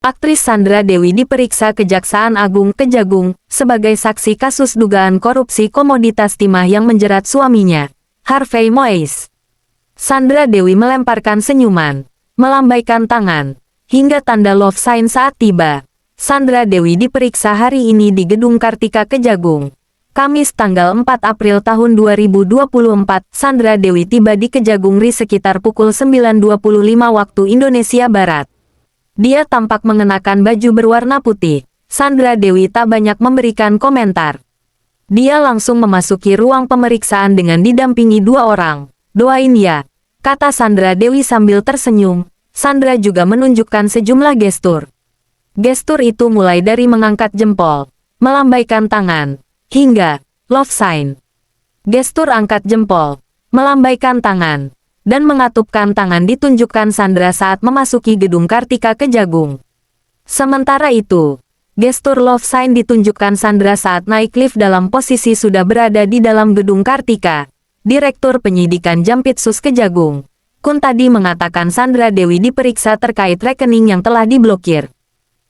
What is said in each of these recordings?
Aktris Sandra Dewi diperiksa Kejaksaan Agung Kejagung sebagai saksi kasus dugaan korupsi komoditas timah yang menjerat suaminya, Harvey Moise. Sandra Dewi melemparkan senyuman, melambaikan tangan, hingga tanda love sign saat tiba. Sandra Dewi diperiksa hari ini di Gedung Kartika Kejagung. Kamis tanggal 4 April tahun 2024, Sandra Dewi tiba di Kejagung RI sekitar pukul 9.25 waktu Indonesia Barat. Dia tampak mengenakan baju berwarna putih. Sandra Dewi tak banyak memberikan komentar. Dia langsung memasuki ruang pemeriksaan dengan didampingi dua orang. "Doain ya," kata Sandra Dewi sambil tersenyum. Sandra juga menunjukkan sejumlah gestur. Gestur itu mulai dari mengangkat jempol, melambaikan tangan, hingga love sign. Gestur angkat jempol, melambaikan tangan, dan mengatupkan tangan ditunjukkan Sandra saat memasuki Gedung Kartika Kejagung. Sementara itu, gestur love sign ditunjukkan Sandra saat naik lift dalam posisi sudah berada di dalam Gedung Kartika. Direktur Penyidikan Jampitsus Kejagung, Kuntadi, mengatakan Sandra Dewi diperiksa terkait rekening yang telah diblokir.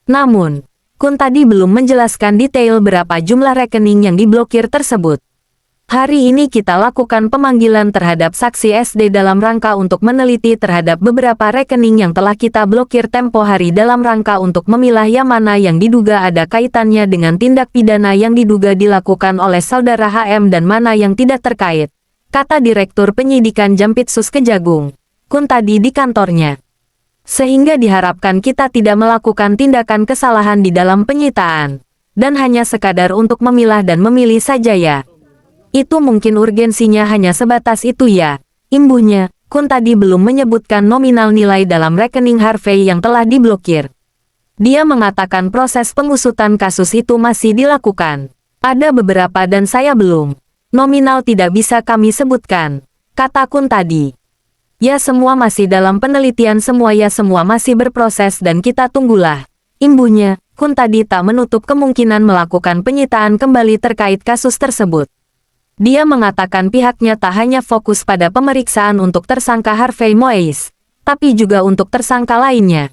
Namun, Kuntadi belum menjelaskan detail berapa jumlah rekening yang diblokir tersebut. "Hari ini kita lakukan pemanggilan terhadap saksi SD dalam rangka untuk meneliti terhadap beberapa rekening yang telah kita blokir tempo hari dalam rangka untuk memilah yang mana yang diduga ada kaitannya dengan tindak pidana yang diduga dilakukan oleh saudara HM dan mana yang tidak terkait," kata Direktur Penyidikan Jampitsus Kejagung, Kuntadi di kantornya. "Sehingga diharapkan kita tidak melakukan tindakan kesalahan di dalam penyitaan, dan hanya sekadar untuk memilah dan memilih saja ya. Itu mungkin urgensinya hanya sebatas itu ya," imbuhnya. Kuntadi belum menyebutkan nominal nilai dalam rekening Harvey yang telah diblokir. Dia mengatakan proses pengusutan kasus itu masih dilakukan. "Ada beberapa dan saya belum. Nominal tidak bisa kami sebutkan," kata Kuntadi. "Ya semua masih dalam penelitian, semua masih berproses dan kita tunggulah," imbuhnya. Kuntadi tak menutup kemungkinan melakukan penyitaan kembali terkait kasus tersebut. Dia mengatakan pihaknya tak hanya fokus pada pemeriksaan untuk tersangka Harvey Moise, tapi juga untuk tersangka lainnya.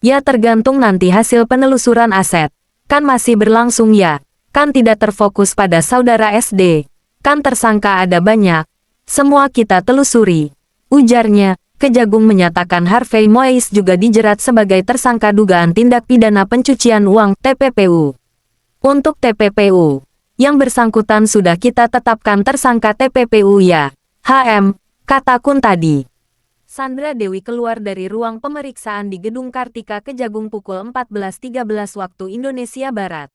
"Ya tergantung nanti hasil penelusuran aset. Kan masih berlangsung ya, kan tidak terfokus pada saudara SD. Kan tersangka ada banyak. Semua kita telusuri," ujarnya. Kejagung menyatakan Harvey Moise juga dijerat sebagai tersangka dugaan tindak pidana pencucian uang (TPPU). "Untuk TPPU, yang bersangkutan sudah kita tetapkan tersangka TPPU ya, HM," kata Kuntadi. Sandra Dewi keluar dari ruang pemeriksaan di Gedung Kartika Kejagung pukul 14.13 waktu Indonesia Barat.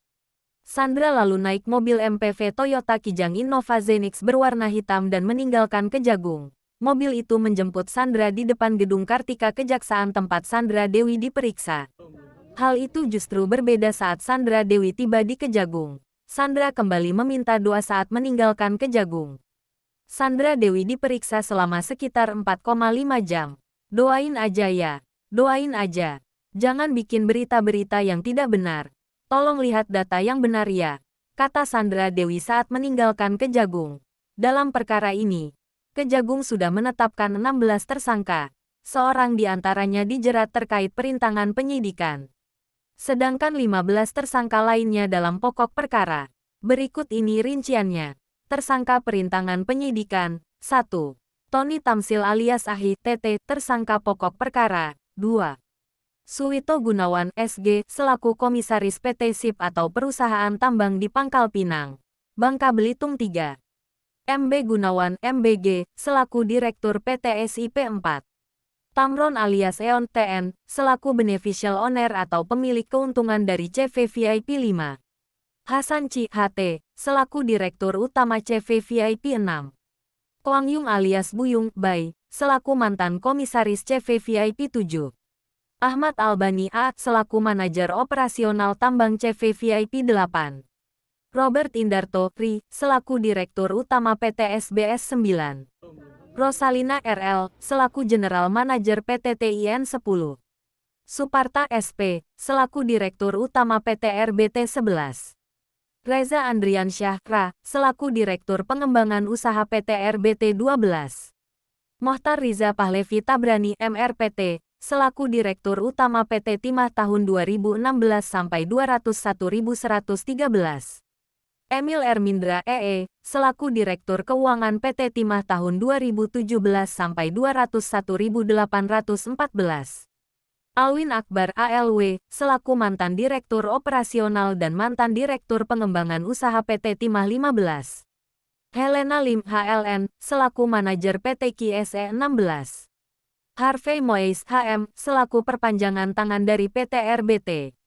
Sandra lalu naik mobil MPV Toyota Kijang Innova Zenix berwarna hitam dan meninggalkan Kejagung. Mobil itu menjemput Sandra di depan Gedung Kartika Kejaksaan tempat Sandra Dewi diperiksa. Hal itu justru berbeda saat Sandra Dewi tiba di Kejagung. Sandra kembali meminta doa saat meninggalkan Kejagung. Sandra Dewi diperiksa selama sekitar 4,5 jam. "Doain aja ya, doain aja. Jangan bikin berita-berita yang tidak benar. Tolong lihat data yang benar ya," kata Sandra Dewi saat meninggalkan Kejagung. Dalam perkara ini, Kejagung sudah menetapkan 16 tersangka. Seorang di antaranya dijerat terkait perintangan penyidikan. Sedangkan 15 tersangka lainnya dalam pokok perkara. Berikut ini rinciannya. Tersangka perintangan penyidikan, 1. Tony Tamsil alias Ahi, TT, tersangka pokok perkara, 2. Suwito Gunawan, SG, selaku Komisaris PT SIP atau Perusahaan Tambang di Pangkal Pinang, Bangka Belitung 3. MB Gunawan, MBG, selaku Direktur PT SIP 4. Tamron alias Eon TN, selaku Beneficial Owner atau pemilik keuntungan dari CV VIP 5. Hasan Chi HT, selaku Direktur Utama CV VIP 6. Kwang Yung alias Buyung Bai, selaku mantan Komisaris CV VIP 7. Ahmad Albani A, selaku Manajer Operasional Tambang CV VIP 8. Robert Indarto Ri, selaku Direktur Utama PT SBS 9. Rosalina RL, selaku General Manager PT TIN 10. Suparta SP, selaku Direktur Utama PT RBT 11. Reza Andriansyah Ra, selaku Direktur Pengembangan Usaha PT RBT 12. Mohtar Riza Pahlevi Tabrani MRPT, selaku Direktur Utama PT Timah tahun 2016 sampai 201.113. Emil Ermindra EE, selaku Direktur Keuangan PT Timah tahun 2017 sampai 201.814. Alwin Akbar ALW, selaku mantan Direktur Operasional dan mantan Direktur Pengembangan Usaha PT Timah 15. Helena Lim HLN, selaku Manajer PT KSE 16. Harvey Moise HM, selaku perpanjangan tangan dari PT RBT.